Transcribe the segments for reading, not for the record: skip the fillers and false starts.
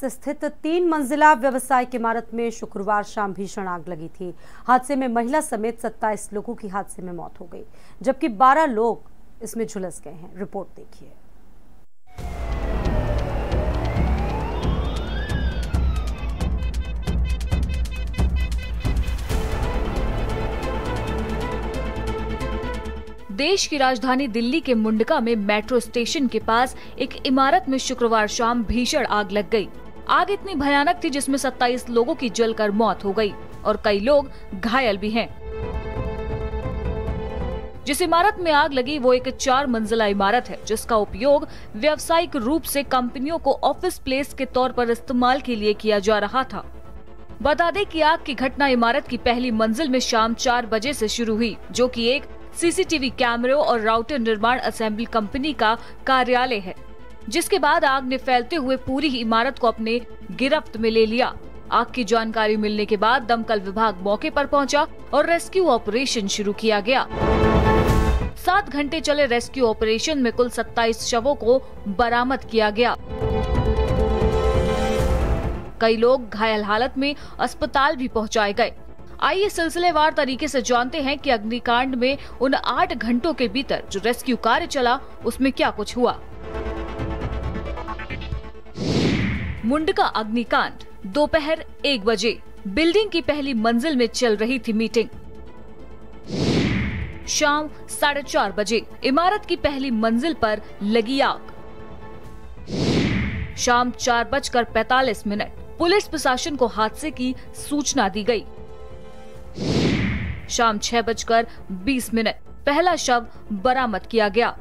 स्थित 3 मंजिला व्यावसायिक इमारत में शुक्रवार शाम भीषण आग लगी थी। हादसे में महिला समेत 27 लोगों की हादसे में मौत हो गई, जबकि 12 लोग इसमें झुलस गए हैं। रिपोर्ट देखिए। देश की राजधानी दिल्ली के मुंडका में मेट्रो स्टेशन के पास एक इमारत में शुक्रवार शाम भीषण आग लग गई। आग इतनी भयानक थी जिसमें 27 लोगों की जलकर मौत हो गई और कई लोग घायल भी हैं। जिस इमारत में आग लगी वो एक 4 मंजिला इमारत है, जिसका उपयोग व्यावसायिक रूप से कंपनियों को ऑफिस प्लेस के तौर पर इस्तेमाल के लिए किया जा रहा था। बता दें कि आग की घटना इमारत की पहली मंजिल में शाम 4 बजे से शुरू हुई, जो कि एक सीसीटीवी कैमरों और राउटर निर्माण असेंबली कंपनी का कार्यालय है, जिसके बाद आग ने फैलते हुए पूरी इमारत को अपने गिरफ्त में ले लिया। आग की जानकारी मिलने के बाद दमकल विभाग मौके पर पहुंचा और रेस्क्यू ऑपरेशन शुरू किया गया। 7 घंटे चले रेस्क्यू ऑपरेशन में कुल 27 शवों को बरामद किया गया। कई लोग घायल हालत में अस्पताल भी पहुंचाए गए। आइए सिलसिलेवार तरीके से जानते हैं कि अग्निकांड में उन 8 घंटों के भीतर जो रेस्क्यू कार्य चला उसमें क्या कुछ हुआ। मुंडका अग्निकांड दोपहर 1 बजे बिल्डिंग की पहली मंजिल में चल रही थी मीटिंग। शाम 4:30 बजे इमारत की पहली मंजिल पर लगी आग। शाम 4:45 पुलिस प्रशासन को हादसे की सूचना दी गई। शाम 6:20 पहला शव बरामद किया गया।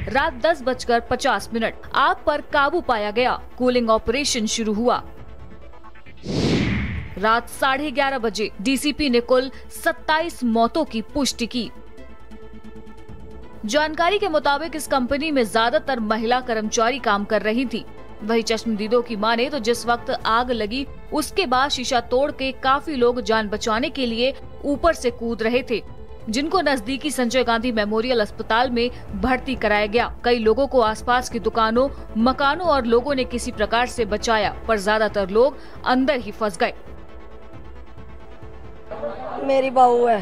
रात 10:50 आग पर काबू पाया गया। कूलिंग ऑपरेशन शुरू हुआ। रात 11:30 बजे डीसीपी ने कुल 27 मौतों की पुष्टि की। जानकारी के मुताबिक इस कंपनी में ज्यादातर महिला कर्मचारी काम कर रही थी। वही चश्मदीदों की माने तो जिस वक्त आग लगी उसके बाद शीशा तोड़ के काफी लोग जान बचाने के लिए ऊपर से कूद रहे थे, जिनको नजदीकी संजय गांधी मेमोरियल अस्पताल में भर्ती कराया गया। कई लोगों को आसपास की दुकानों, मकानों और लोगों ने किसी प्रकार से बचाया, पर ज्यादातर लोग अंदर ही फंस गए। मेरी बहू है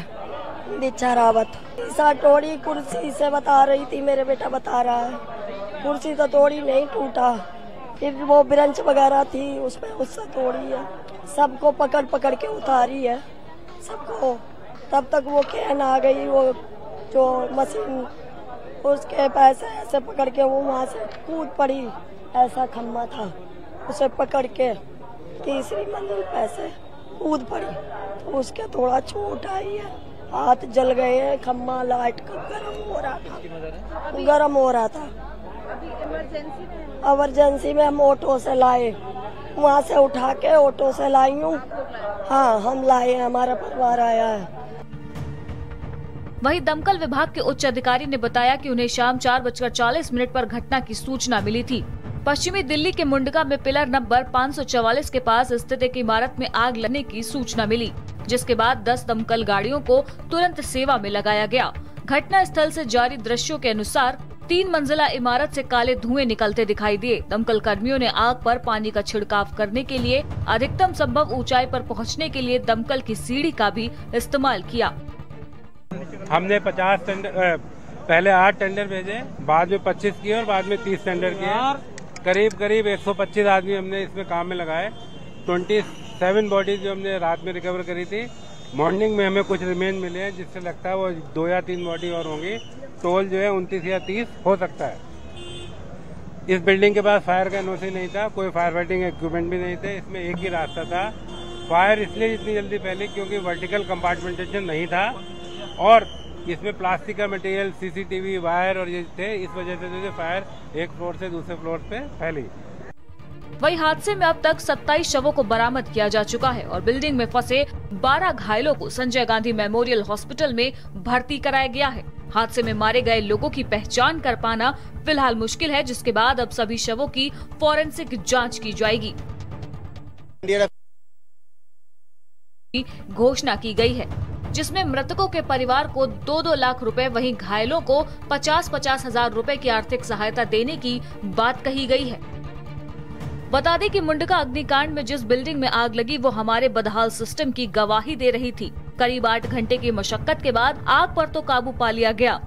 दीक्षा रावत, शीशा तोड़ी कुर्सी से बता रही थी, मेरे बेटा बता रहा है। कुर्सी तो तोड़ी नहीं, टूटा। फिर वो ब्रेंच वगैरह थी उसमें उससे तोड़ी है। सबको पकड़ पकड़ के उतारी है सबको। तब तक वो कैन आ गई, वो जो मशीन, उसके पैसे ऐसे पकड़ के वो वहाँ से कूद पड़ी। ऐसा खम्मा था, उसे पकड़ के 3री मंजिल पैसे कूद पड़ी तो उसके थोड़ा चोट आई है, हाथ जल गए हैं। खम्मा लाइट का गर्म हो रहा था। इमरजेंसी में हम ऑटो से लाए, वहाँ से उठा के ऑटो से लाई हूँ। हाँ, हम लाए, हमारा परिवार आया है। वहीं दमकल विभाग के उच्च अधिकारी ने बताया कि उन्हें शाम 4:40 पर घटना की सूचना मिली थी। पश्चिमी दिल्ली के मुंडका में पिलर नंबर 544 के पास स्थित एक इमारत में आग लगने की सूचना मिली, जिसके बाद 10 दमकल गाड़ियों को तुरंत सेवा में लगाया गया। घटना स्थल से जारी दृश्यों के अनुसार 3 मंजिला इमारत से काले धुएं निकलते दिखाई दिए। दमकल कर्मियों ने आग पर पानी का छिड़काव करने के लिए अधिकतम संभव ऊंचाई पर पहुंचने के लिए दमकल की सीढ़ी का भी इस्तेमाल किया। हमने 50 टेंडर, पहले 8 टेंडर भेजे, बाद में 25 किए और बाद में 30 टेंडर किए। करीब 125 आदमी हमने इसमें काम में लगाए। 27 बॉडीज जो हमने रात में रिकवर करी थी, मॉर्निंग में हमें कुछ रिमेन मिले हैं, जिससे लगता है वो 2 या 3 बॉडी और होंगी। टोल जो है 29 या 30 हो सकता है। इस बिल्डिंग के पास फायर का एनओसी नहीं था, कोई फायर फाइटिंग इक्विपमेंट भी नहीं थे। इसमें एक ही रास्ता था। फायर इसलिए इतनी जल्दी फैली क्योंकि वर्टिकल कंपार्टमेंटेशन नहीं था और इसमें प्लास्टिक का मटेरियल, सीसीटीवी, वायर और ये थे। इस वजह से जो फायर एक फ्लोर से दूसरे फ्लोर पे फैली। वही हादसे में अब तक 27 शवों को बरामद किया जा चुका है और बिल्डिंग में फंसे 12 घायलों को संजय गांधी मेमोरियल हॉस्पिटल में भर्ती कराया गया है। हादसे में मारे गए लोगों की पहचान कर पाना फिलहाल मुश्किल है, जिसके बाद अब सभी शवों की फॉरेंसिक जांच की जाएगी। घोषणा की गई है, जिसमें मृतकों के परिवार को 2-2 लाख रुपए, वहीं घायलों को 50-50 हजार रुपए की आर्थिक सहायता देने की बात कही गई है। बता दें कि मुंडका अग्निकांड में जिस बिल्डिंग में आग लगी वो हमारे बदहाल सिस्टम की गवाही दे रही थी। करीब 8 घंटे की मशक्कत के बाद आग पर तो काबू पा लिया गया,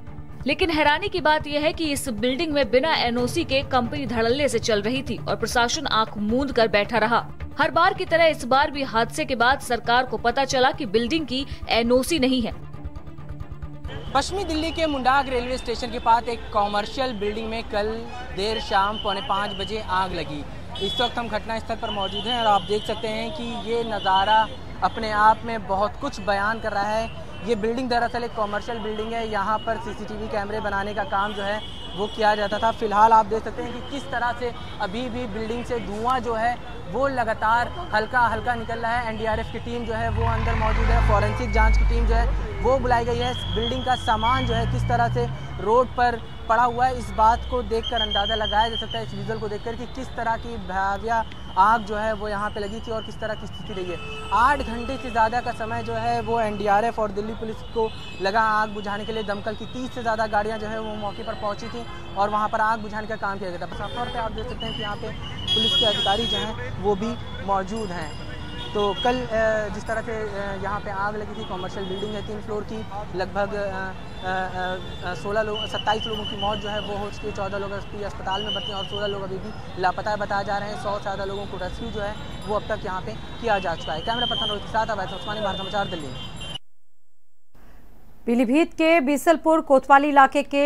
लेकिन हैरानी की बात यह है कि इस बिल्डिंग में बिना एनओसी के कंपनी धड़ल्ले से चल रही थी और प्रशासन आंख मूंद कर बैठा रहा। हर बार की तरह इस बार भी हादसे के बाद सरकार को पता चला कि बिल्डिंग की एनओसी नहीं है। पश्चिमी दिल्ली के मुंडाग रेलवे स्टेशन के पास एक कॉमर्शियल बिल्डिंग में कल देर शाम 4:45 बजे आग लगी। इस वक्त हम घटना स्थल पर मौजूद हैं और आप देख सकते हैं कि ये नज़ारा अपने आप में बहुत कुछ बयान कर रहा है। ये बिल्डिंग दरअसल एक कॉमर्शियल बिल्डिंग है। यहाँ पर सीसीटीवी कैमरे बनाने का काम जो है वो किया जाता था। फिलहाल आप देख सकते हैं कि किस तरह से अभी भी बिल्डिंग से धुआं जो है वो लगातार हल्का हल्का निकल रहा है। एनडीआरएफ की टीम जो है वो अंदर मौजूद है। फॉरेंसिक जांच की टीम जो है वो बुलाई गई है। बिल्डिंग का सामान जो है किस तरह से रोड पर पड़ा हुआ है, इस बात को देखकर अंदाज़ा लगाया जा सकता है, इस विजुअल को देखकर, कि किस तरह की भयावह आग जो है वो यहाँ पे लगी थी और किस तरह की स्थिति रही है। 8 घंटे से ज़्यादा का समय जो है वो एनडीआरएफ और दिल्ली पुलिस को लगा आग बुझाने के लिए। दमकल की 30 से ज़्यादा गाड़ियाँ जो है वो मौके पर पहुँची थी और वहाँ पर आग बुझाने का काम किया गया था। साफ तौर पर आप देख सकते हैं कि यहाँ पे पुलिस के अधिकारी जो हैं वो भी मौजूद हैं। तो कल जिस तरह से यहाँ पे आग लगी थी, कॉमर्शियल बिल्डिंग है 3 फ्लोर की, लगभग 27 लोगों की मौत जो है वो हो चुकी है। 14 लोग अस्पताल में भर्ती हैं और 16 लोग अभी भी लापता बताए जा रहे हैं। 100 से ज़्यादा लोगों को रेस्क्यू जो है वो अब तक यहाँ पे किया जा चुका है। कैमरा पर्सन रोहित के साथ अवैध उस्मानी, भारत समाचार, दिल्ली। पीलीभीत के बीसलपुर कोतवाली इलाके के